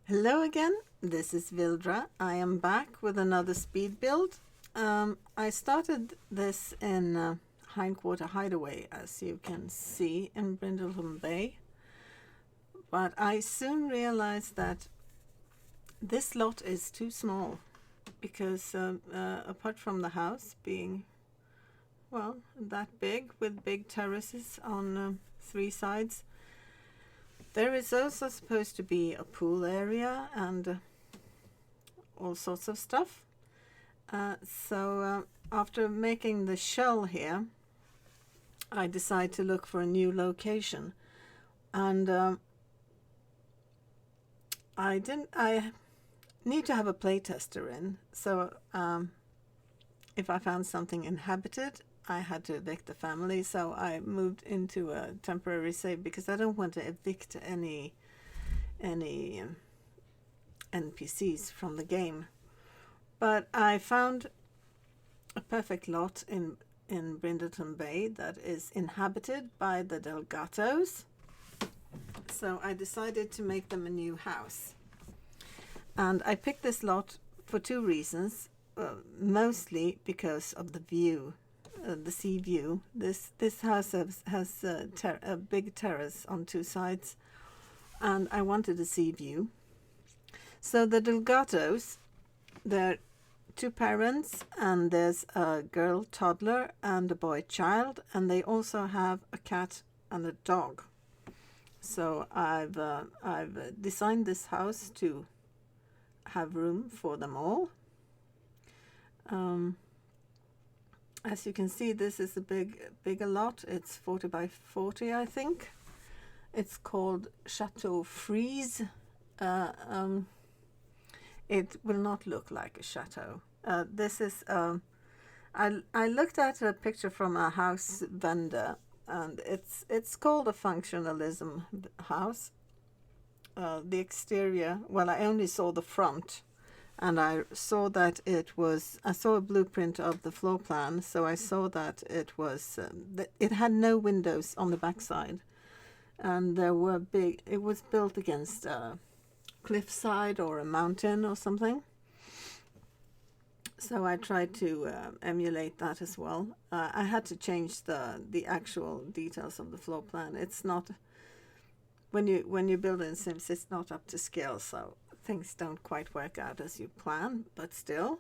Hello again, this is Vildra. I am back with another speed build. I started this in Hindquarter Hideaway, as you can see, in Brindleton Bay. But I soon realized that this lot is too small because apart from the house being, well, that big with big terraces on 3 sides, there is also supposed to be a pool area and all sorts of stuff. So after making the shell here, I decided to look for a new location, and I need to have a playtester in. So if I found something inhabited, I had to evict the family. So I moved into a temporary save because I don't want to evict any NPCs from the game. But I found a perfect lot in Brindleton Bay that is inhabited by the Delgatos. So I decided to make them a new house. And I picked this lot for 2 reasons. Mostly because of the view, the sea view. This house has a big terrace on 2 sides, and I wanted a sea view. So the Delgatos, they're 2 parents, and there's a girl toddler and a boy child, and they also have a cat and a dog. So I've designed this house to have room for them all. As you can see, this is a bigger lot. It's 40 by 40, I think. It's called Chateau Frise. It will not look like a chateau. This is I looked at a picture from a house vendor, and it's called a functionalism house. The exterior, well, I only saw the front, and I saw that I saw a blueprint of the floor plan, so I saw that it had no windows on the backside, and it was built against a cliffside or a mountain or something. So I tried to emulate that as well. I had to change the actual details of the floor plan. It's not, when you build in Sims, it's not up to scale, so things don't quite work out as you plan, but still.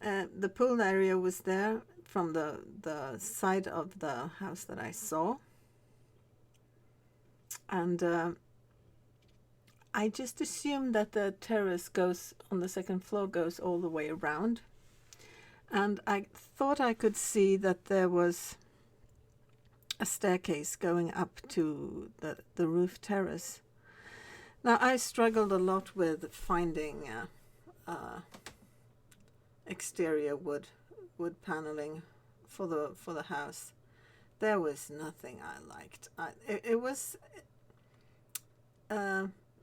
The pool area was there from the side of the house that I saw. And I just assumed that the terrace on the second floor goes all the way around. And I thought I could see that there was a staircase going up to the roof terrace. Now, I struggled a lot with finding exterior wood paneling for the house. There was nothing I liked. It was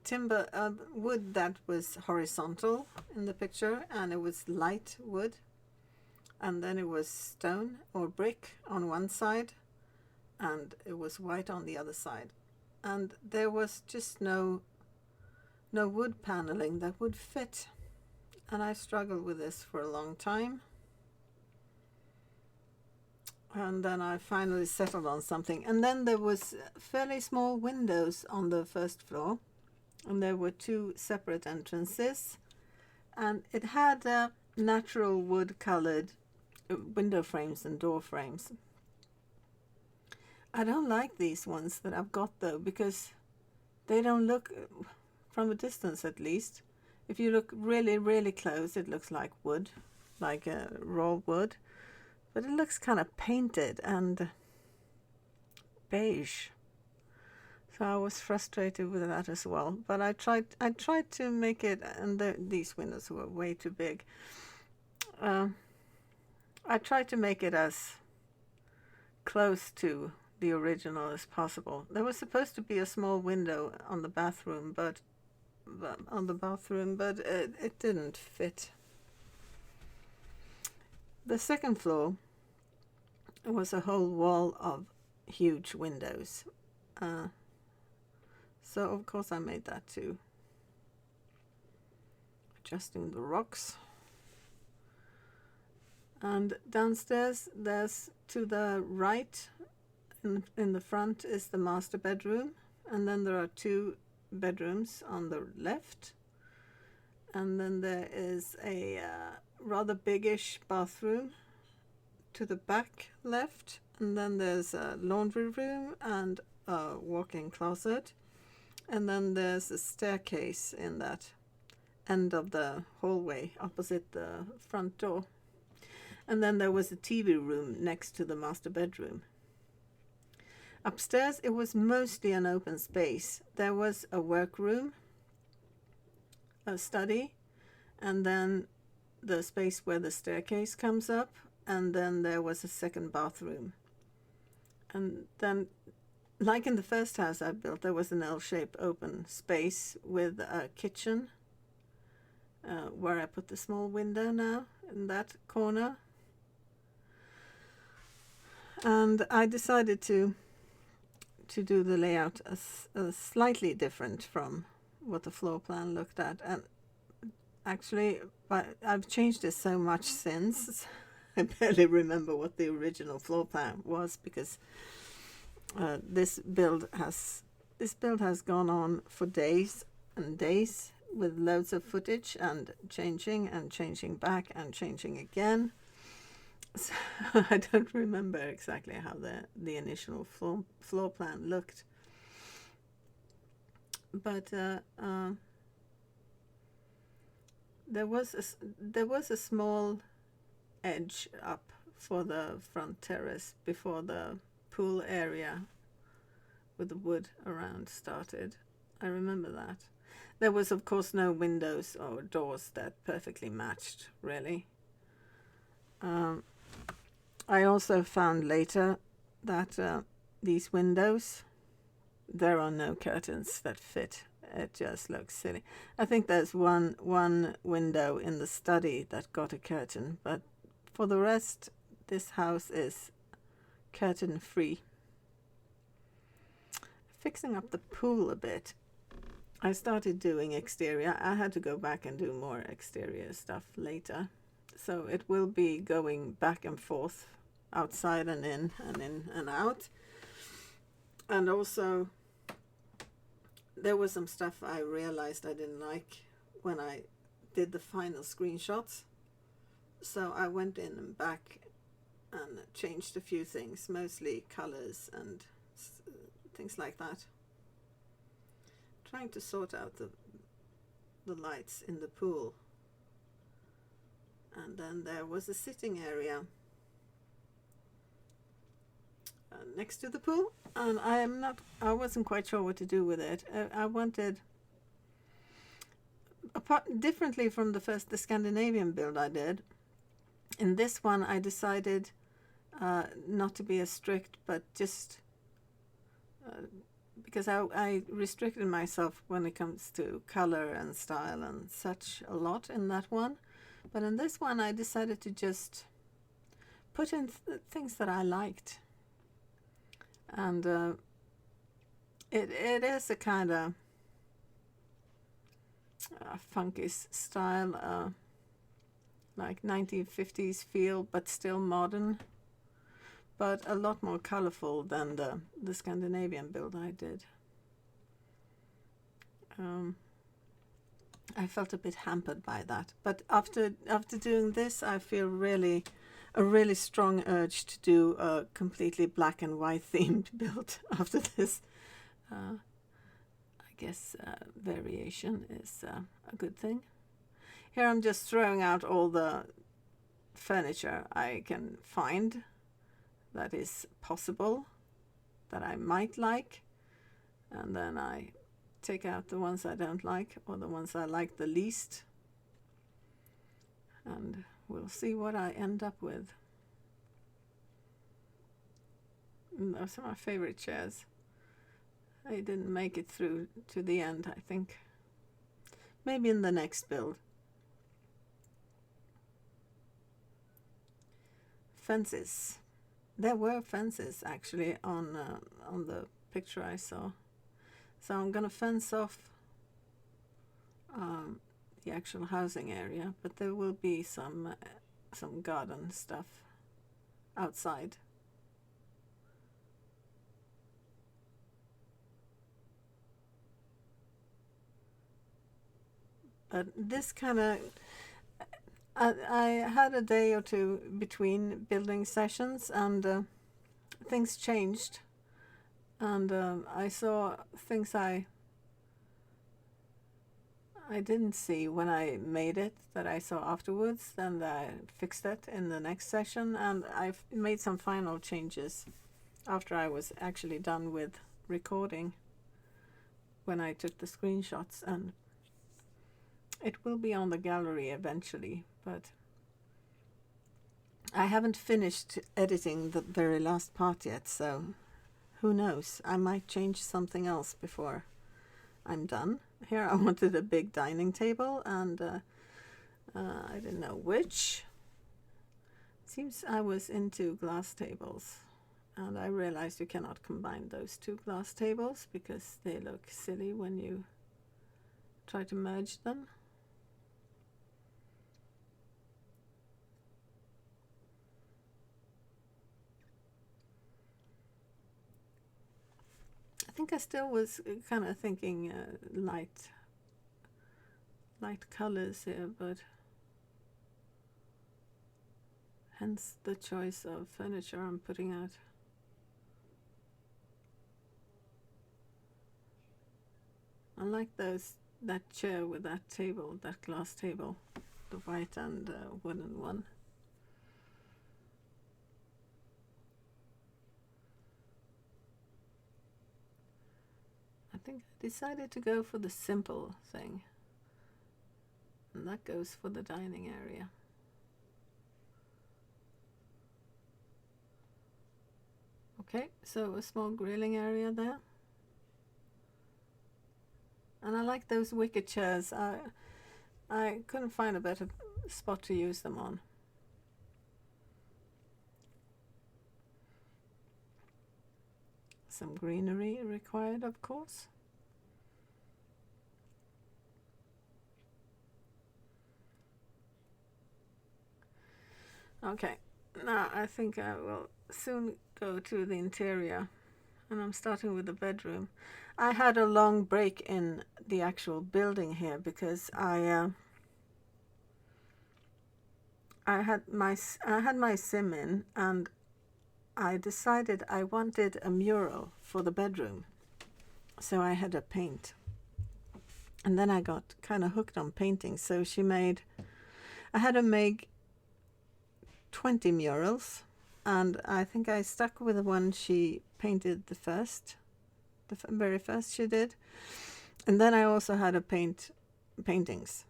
timber wood that was horizontal in the picture, and it was light wood, and then it was stone or brick on one side, and it was white on the other side, and there was just no wood paneling that would fit, and I struggled with this for a long time. And then I finally settled on something, and then there was fairly small windows on the first floor, and there were 2 separate entrances, and it had natural wood colored window frames and door frames. I don't like these ones that I've got though, because they don't look, from a distance at least, if you look really, really close, it looks like wood, like raw wood, but it looks kind of painted and beige. So I was frustrated with that as well. But I tried to make it, and these windows were way too big. I tried to make it as close to the original as possible. There was supposed to be a small window on the bathroom, but it didn't fit. The second floor was a whole wall of huge windows. So of course I made that too. adjusting the rocks. And downstairs, there's to the right, in the front, is the master bedroom. And then there are 2 bedrooms on the left. And then there is a rather biggish bathroom to the back left. And then there's a laundry room and a walk-in closet. And then there's a staircase in that end of the hallway opposite the front door. And then there was a TV room next to the master bedroom. Upstairs, it was mostly an open space. There was a workroom, a study, and then the space where the staircase comes up, and then there was a second bathroom. And then, like in the first house I built, there was an L-shaped open space with a kitchen, where I put the small window now, in that corner. And I decided to do the layout as slightly different from what the floor plan looked at. And actually, I've changed it so much since, I barely remember what the original floor plan was, because this build has gone on for days and days with loads of footage and changing back and changing again. So I don't remember exactly how the initial floor plan looked, but there was a small edge up for the front terrace before the pool area with the wood around started. I remember that. There was, of course, no windows or doors that perfectly matched, really. I also found later that these windows, there are no curtains that fit. It just looks silly. I think there's one window in the study that got a curtain, but for the rest, this house is curtain free. Fixing up the pool a bit. I started doing exterior. I had to go back and do more exterior stuff later. So it will be going back and forth, outside and in and out. And also, there was some stuff I realized I didn't like when I did the final screenshots. So I went in and back and changed a few things, mostly colors and things like that. Trying to sort out the lights in the pool. And then there was a sitting area next to the pool, and I wasn't quite sure what to do with it. I wanted, differently from the Scandinavian build I did, in this one I decided not to be as strict, but just because I restricted myself when it comes to color and style and such a lot in that one. But in this one I decided to just put in things that I liked. And it is a kind of funky style, like 1950s feel, but still modern, but a lot more colorful than the Scandinavian build I did. I felt a bit hampered by that, but after doing this, I feel a really strong urge to do a completely black and white themed build after this. I guess variation is a good thing. Here I'm just throwing out all the furniture I can find that is possible, that I might like, and then I take out the ones I don't like or the ones I like the least, and we'll see what I end up with. Those are my favorite chairs. I didn't make it through to the end, I think. Maybe in the next build. Fences. There were fences actually on the picture I saw. So I'm gonna fence off the actual housing area, but there will be some garden stuff outside. But this kind of, I had a day or two between building sessions, and things changed, and I saw things I didn't see when I made it that I saw afterwards. Then I fixed it in the next session, and I've made some final changes after I was actually done with recording when I took the screenshots, and it will be on the gallery eventually, but I haven't finished editing the very last part yet, so who knows? I might change something else before I'm done. Here I wanted a big dining table, and I didn't know which. Seems I was into glass tables, and I realized you cannot combine those two glass tables because they look silly when you try to merge them. I think I still was kind of thinking light colors here, but hence the choice of furniture I'm putting out. I like that chair with that table, that glass table, the white and wooden one. I think I decided to go for the simple thing, and that goes for the dining area. Okay, so a small grilling area there. And I like those wicker chairs. I couldn't find a better spot to use them on. Some greenery required, of course. Okay, now I think I will soon go to the interior, and I'm starting with the bedroom. I had a long break in the actual building here because I had my sim in, and I decided I wanted a mural for the bedroom, so I had to paint. And then I got kind of hooked on painting, so I had to make 20 murals, and I think I stuck with the one she painted the very first she did. And then I also had to paint paintings,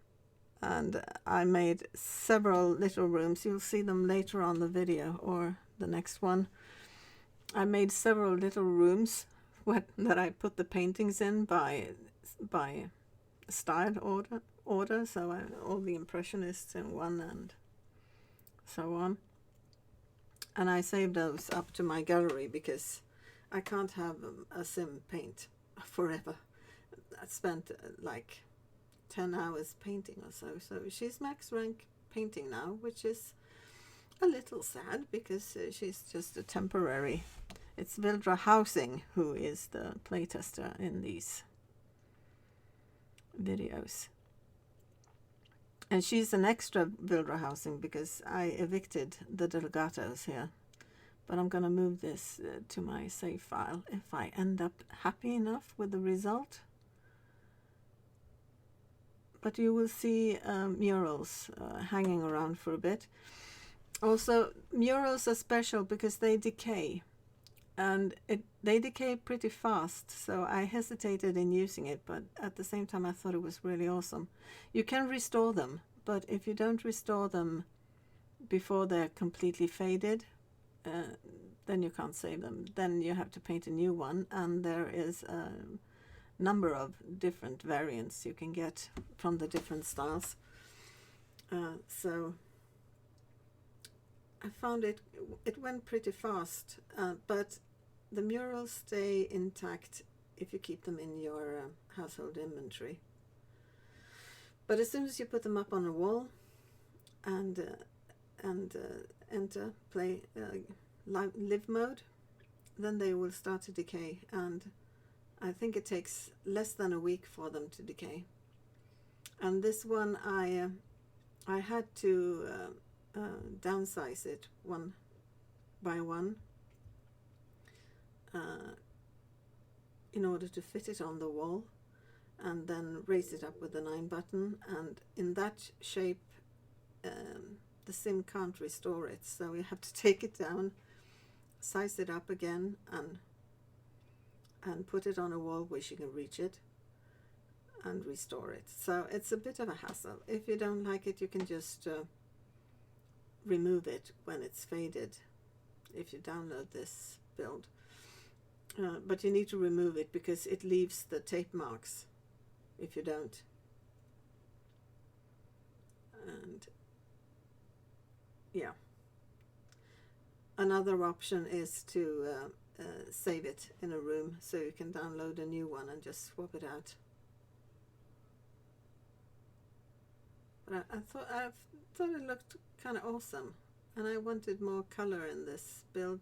and I made several little rooms. You'll see them later on the video or the next one. I made several little rooms that I put the paintings in by style order, so all the Impressionists in one and so on. And I saved those up to my gallery because I can't have a sim paint forever. I spent like 10 hours painting or so. So she's max rank painting now, which is a little sad because she's just a temporary. It's Vildra Housing who is the playtester in these videos. And she's an extra Vildra Housing because I evicted the Delgatos here. But I'm going to move this to my save file if I end up happy enough with the result. But you will see murals hanging around for a bit. Also, murals are special because they decay. And they decay pretty fast, so I hesitated in using it, but at the same time I thought it was really awesome. You can restore them, but if you don't restore them before they're completely faded, then you can't save them. Then you have to paint a new one, and there is a number of different variants you can get from the different styles. So I found it went pretty fast, but the murals stay intact if you keep them in your household inventory. But as soon as you put them up on a wall and enter play live mode, then they will start to decay, and I think it takes less than a week for them to decay. And this one I had to downsize it one by one in order to fit it on the wall, and then raise it up with the 9 button, and in that shape the sim can't restore it, so we have to take it down, size it up again, and put it on a wall where you can reach it and restore it. So it's a bit of a hassle. If you don't like it, you can just remove it when it's faded if you download this build, but you need to remove it because it leaves the tape marks if you don't. And yeah, another option is to save it in a room so you can download a new one and just swap it out. But I thought it looked kind of awesome, and I wanted more color in this build.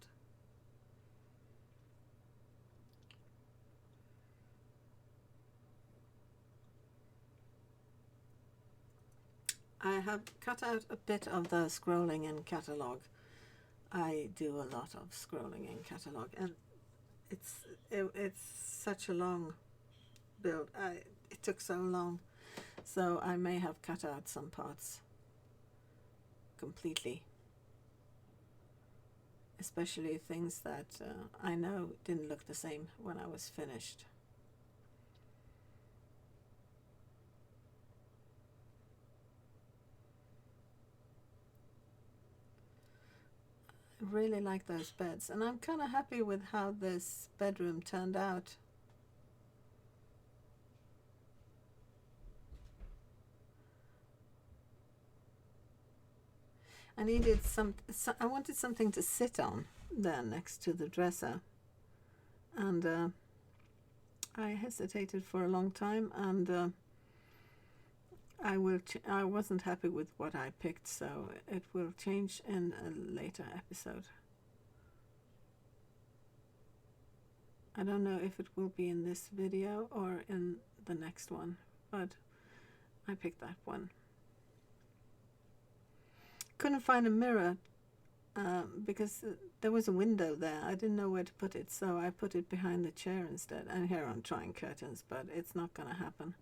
I have cut out a bit of the scrolling in catalog. I do a lot of scrolling in catalog, and it's such a long build. It took so long, so I may have cut out some parts completely, especially things that I know didn't look the same when I was finished. I really like those beds, and I'm kind of happy with how this bedroom turned out. I needed I wanted something to sit on there next to the dresser, and I hesitated for a long time, and I wasn't happy with what I picked, so it will change in a later episode. I don't know if it will be in this video or in the next one, but I picked that one. Couldn't find a mirror because there was a window there. I didn't know where to put it, so I put it behind the chair instead. And here I'm trying curtains, but it's not gonna happen.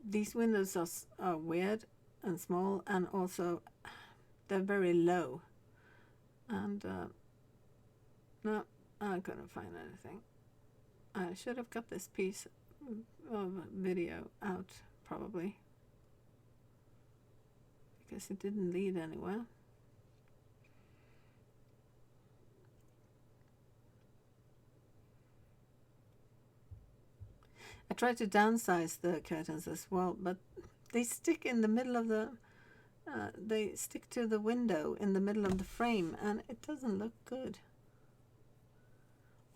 These windows are weird and small, and also they're very low, and no, I couldn't find anything. I should have cut this piece of video out probably, because it didn't lead anywhere. I tried to downsize the curtains as well, but they stick in the middle of the they stick to the window in the middle of the frame, and it doesn't look good.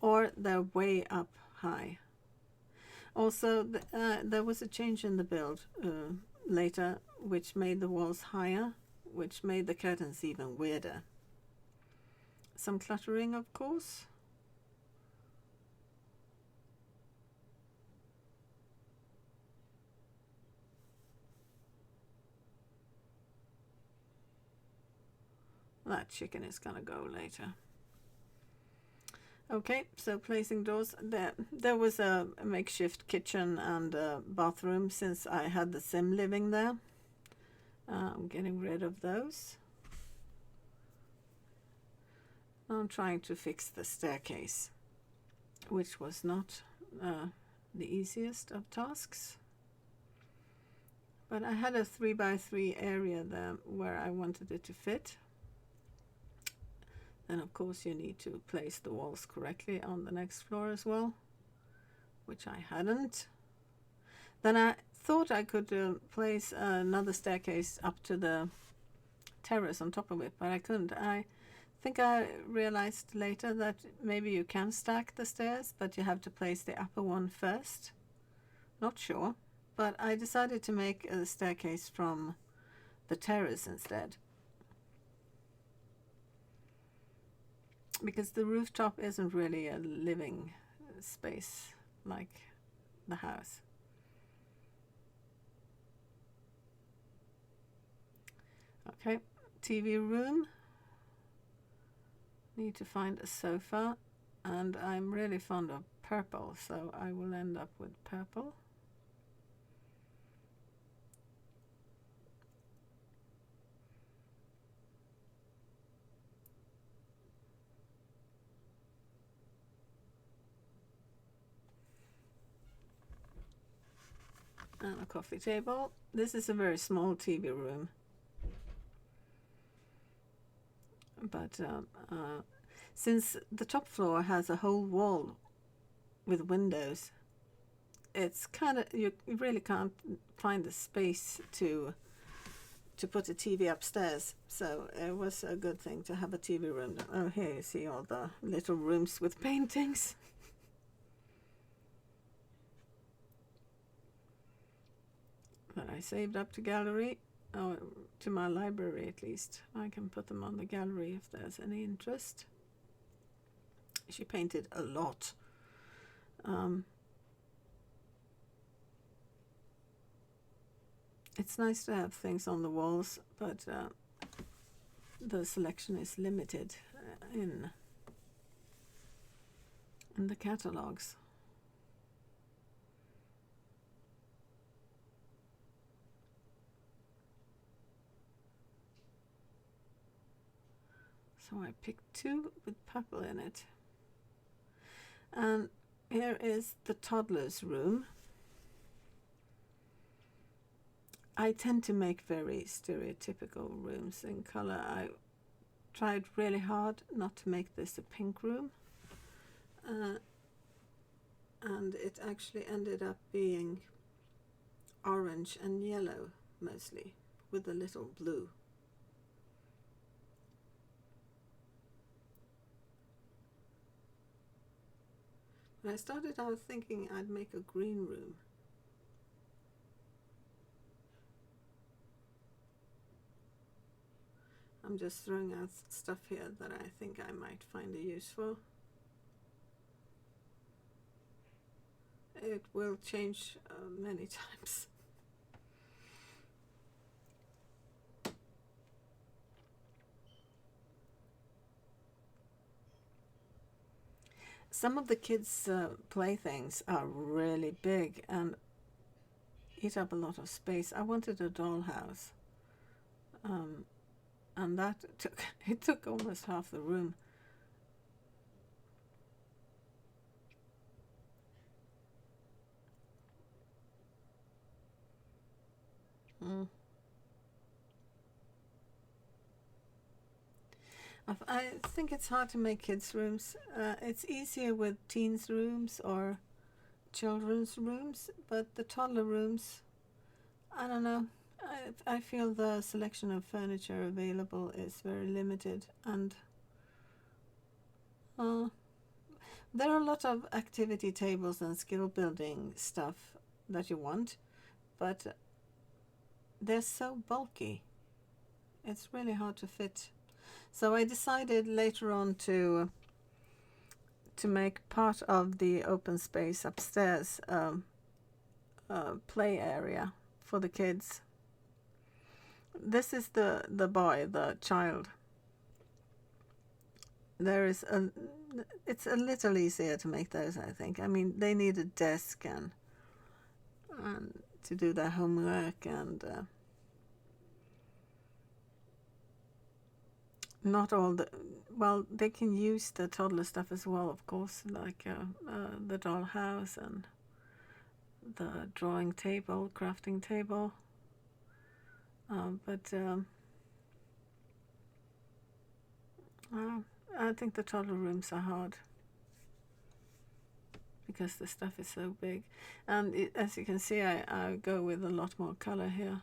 Or they're way up high. Also, there was a change in the build later, which made the walls higher, which made the curtains even weirder. Some cluttering, of course. That chicken is gonna go later. Okay, so placing doors. There was a makeshift kitchen and a bathroom since I had the sim living there. I'm getting rid of those. I'm trying to fix the staircase, which was not the easiest of tasks. But I had a 3x3 area there where I wanted it to fit. And of course you need to place the walls correctly on the next floor as well, which I hadn't. Then I thought I could place another staircase up to the terrace on top of it, but I couldn't. I think I realized later that maybe you can stack the stairs, but you have to place the upper one first. Not sure. but I decided to make a staircase from the terrace instead, because the rooftop isn't really a living space like the house. Okay, TV room. Need to find a sofa, and I'm really fond of purple, so I will end up with purple. And a coffee table. This is a very small TV room, but since the top floor has a whole wall with windows, it's kind of, you really can't find the space to put a TV upstairs, so it was a good thing to have a TV room. Oh, here you see all the little rooms with paintings. That I saved up to gallery, or to my library at least. I can put them on the gallery if there's any interest. She painted a lot. It's nice to have things on the walls, but the selection is limited in the catalogs. So I picked two with purple in it. And here is the toddler's room. I tend to make very stereotypical rooms in color. I tried really hard not to make this a pink room. And it actually ended up being orange and yellow mostly, with a little blue. When I started out thinking I'd make a green room. I'm just throwing out stuff here that I think I might find a use for. It will change many times. Some of the kids' playthings are really big and eat up a lot of space. I wanted a dollhouse, and that took almost half the room. I think it's hard to make kids' rooms. It's easier with teens' rooms or children's rooms, but the toddler rooms, I don't know. I feel the selection of furniture available is very limited, and there are a lot of activity tables and skill building stuff that you want, but they're so bulky. It's really hard to fit. So I decided later on to make part of the open space upstairs a play area for the kids. This is the boy, the child. It's a little easier to make those, I think. I mean, they need a desk and to do their homework, and not all the, well, they can use the toddler stuff as well, of course, like the dollhouse and the drawing table, crafting table. But I think the toddler rooms are hard because the stuff is so big. And as you can see, I go with a lot more color here.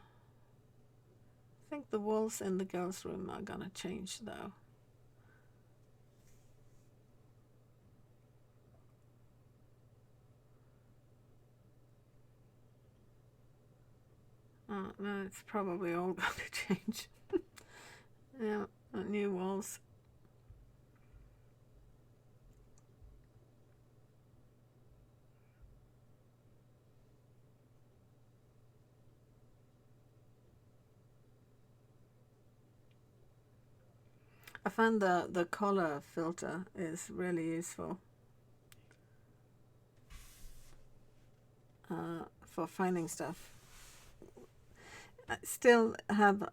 I think the walls in the girls' room are gonna change though. No, it's probably all going to change. Yeah, new walls. I found the color filter is really useful for finding stuff. I still have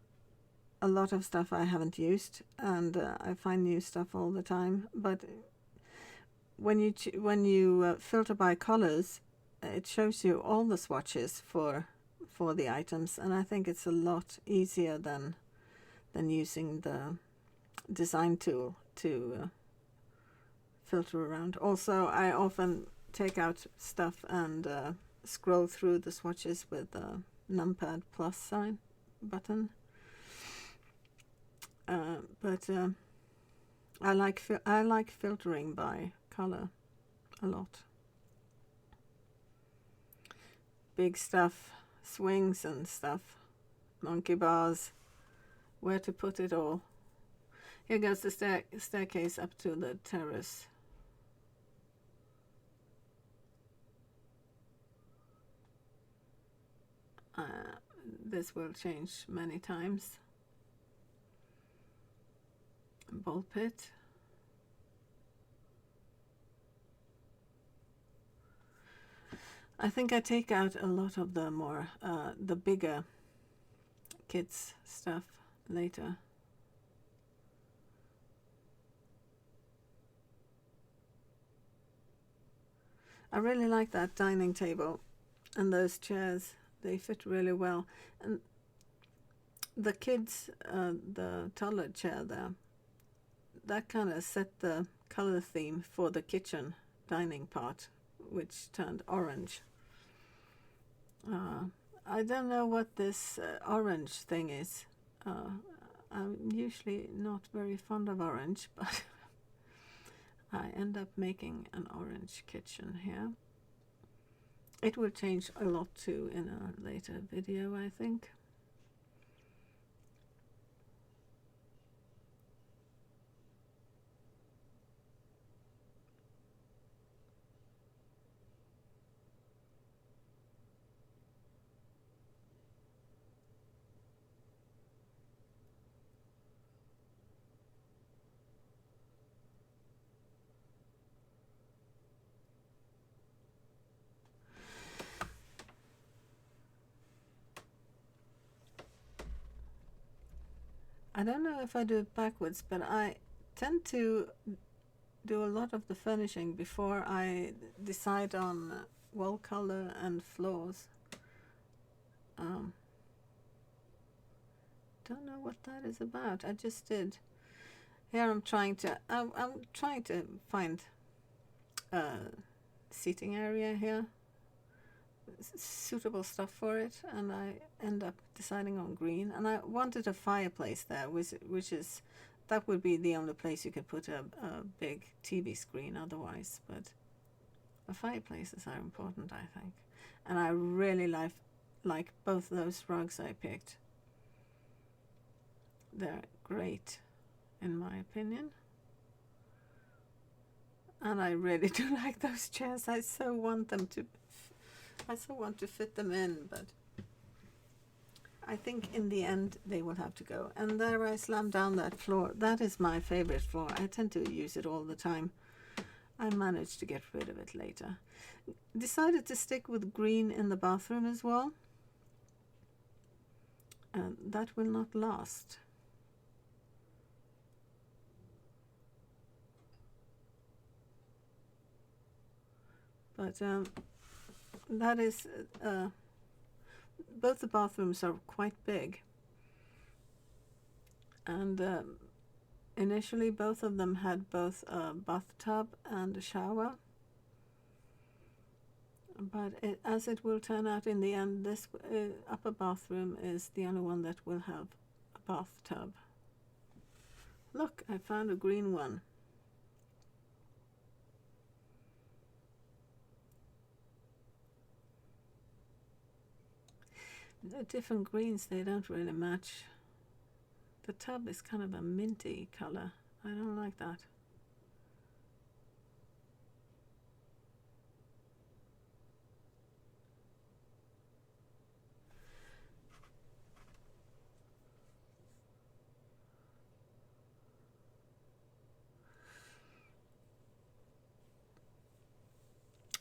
a lot of stuff I haven't used, and I find new stuff all the time. But when you filter by colors, it shows you all the swatches for the items, and I think it's a lot easier than using the design tool to filter around. Also, I often take out stuff and scroll through the swatches with the numpad plus sign button. But I like filtering by color a lot. Big stuff, swings and stuff, monkey bars, where to put it all. Here goes the staircase up to the terrace. This will change many times. Ball pit. I think I take out a lot of the more, the bigger kids stuff later. I really like that dining table and those chairs. They fit really well. And the kids, the toddler chair there, that kind of set the color theme for the kitchen dining part, which turned orange. I don't know what this orange thing is. I'm usually not very fond of orange, but I end up making an orange kitchen here. It will change a lot too in a later video, I think. I don't know if I do it backwards, but I tend to do a lot of the furnishing before I decide on wall color and floors. Don't know what that is about. I just did. Here I'm trying to find a seating area here, suitable stuff for it, and I end up deciding on green. And I wanted a fireplace there, which is, that would be the only place you could put a big TV screen otherwise, but fireplaces are important, I think. And I really like both those rugs I picked. They're great in my opinion. And I really do like those chairs. I so want to fit them in, but I think in the end they will have to go. And there I slammed down that floor. That is my favorite floor. I tend to use it all the time. I managed to get rid of it later. Decided to stick with green in the bathroom as well. And that will not last. But that is, both the bathrooms are quite big. And initially both of them had both a bathtub and a shower. But as it will turn out in the end, this upper bathroom is the only one that will have a bathtub. Look, I found a green one. The different greens, they don't really match. The tub is kind of a minty color. I don't like that.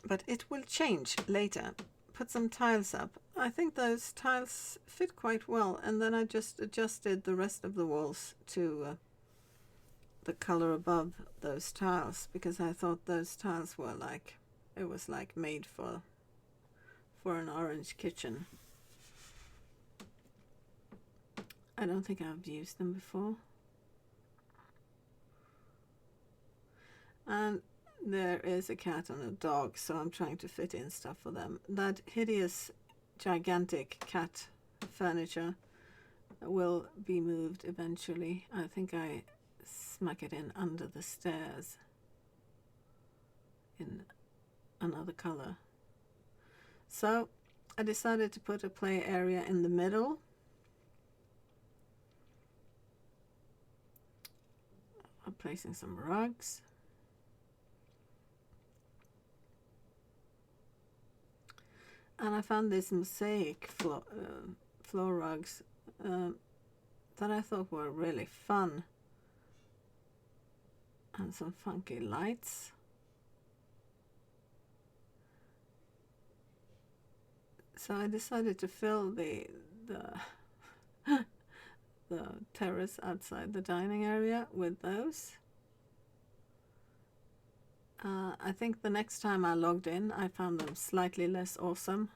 But it will change later. Put some tiles up. I think those tiles fit quite well, and then I just adjusted the rest of the walls to the color above those tiles, because I thought those tiles were like, it was like made for an orange kitchen. I don't think I've used them before. And there is a cat and a dog, so I'm trying to fit in stuff for them. That hideous, gigantic cat furniture will be moved eventually. I think I smack it in under the stairs in another color. So I decided to put a play area in the middle. I'm placing some rugs. And I found these mosaic floor rugs that I thought were really fun. And some funky lights. So I decided to fill the terrace outside the dining area with those. I think the next time I logged in, I found them slightly less awesome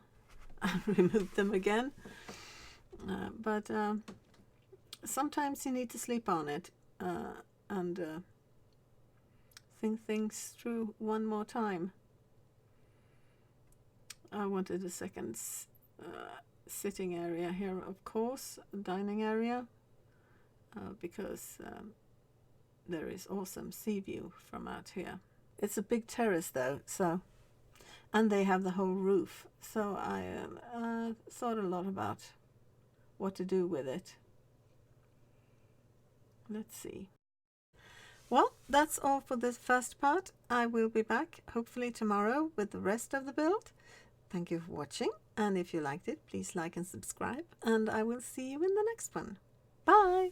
and removed them again. But sometimes you need to sleep on it and think things through one more time. I wanted a second sitting area here, of course, a dining area, because there is awesome sea view from out here. It's a big terrace though, so, and they have the whole roof, so I thought a lot about what to do with it. Let's see. Well, that's all for this first part. I will be back hopefully tomorrow with the rest of the build. Thank you for watching, and if you liked it, please like and subscribe, and I will see you in the next one. Bye!